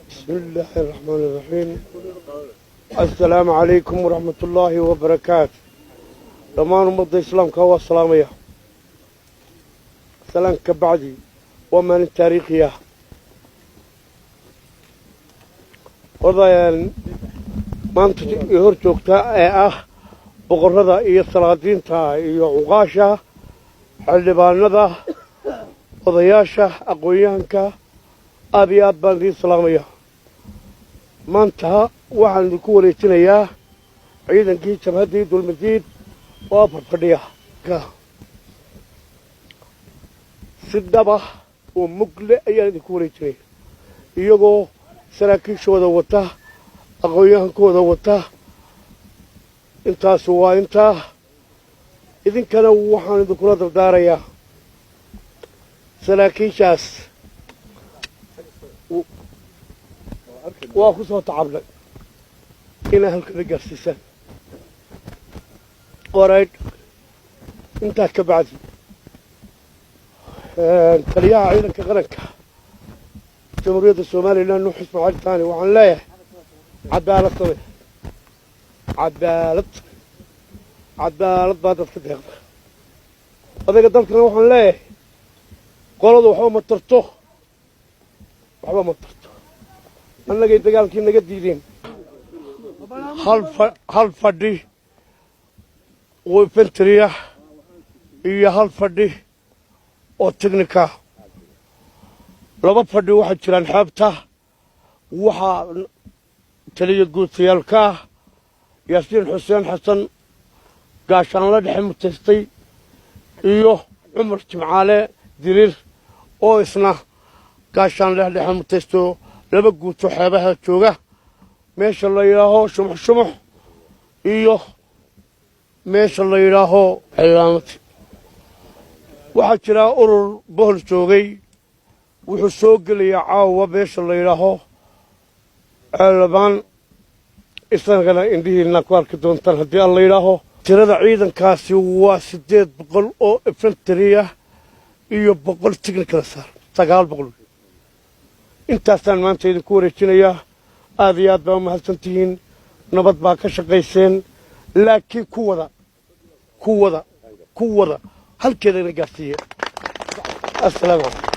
بسم الله الرحمن الرحيم. السلام عليكم ورحمة الله وبركاته. دمان مضي إسلام كوا السلامية. سلام كبعدي ومن التاريخية. وضع ما أنت يهرجوكتا بقرده إيه السلاطين تا إيه عقاشة حلبانده odayaasha aqoonyahanka aad iyo aad baan idin salaamayaa maanta waxaan idinku wareejinayaa ciidankii jabhaddii dulmadiid oo fadhiya si dhab ah oo mugle ayaan idinku wareejinaya iyagoo saraakiishooda wata aqoonyahankooda wata intaas waa intaa idinkana waxaan idinkula dardaarayaa saraakiishaas waa ku soo tacabnay inay halkana gaarsiisaan orayd intaa ka bacdi taliyaha ciidanka qaranka jamhuuriyadda somalilan nuux ismaaciil taani waxaan leeyahay cadaalad samee cadaalad baa dadka deeqda odayga dalkana waxaan leeyahay qoladu waxba ma tarto annagay dagaalkii naga diideen hal fadhi oo infantry ah iyo hal fadhi oo technica laba fadhi waxaa jiraan xeebta waxaa taliya guutayaalka yaasiin xuseen xasan gaashaanla dhexe mutaystay iyo cumar jimcaale diriir oo isna gaashaan dhexe mutaysto laba guuto xeebaha jooga meesha la yidhaaho shumux iyo meesha la yidhaaho cilaamati waxaa jira urur bohol joogay wuxuu soo gelayaa caawa meesha la yidhaaho ceelabaan isagana indhihiina ku arki doontaan haddii aan la yidhaaho tirada ciidankaasi waa 800 oo infantry ah iyo 100 technical saar 900 intaasaan maanta idinku wareejinayaa aad iyo aad baa u mahadsantihiin nabad baa ka shaqayseen laakiin ku wada halkeedana gaarsiiye assalaamu calaykum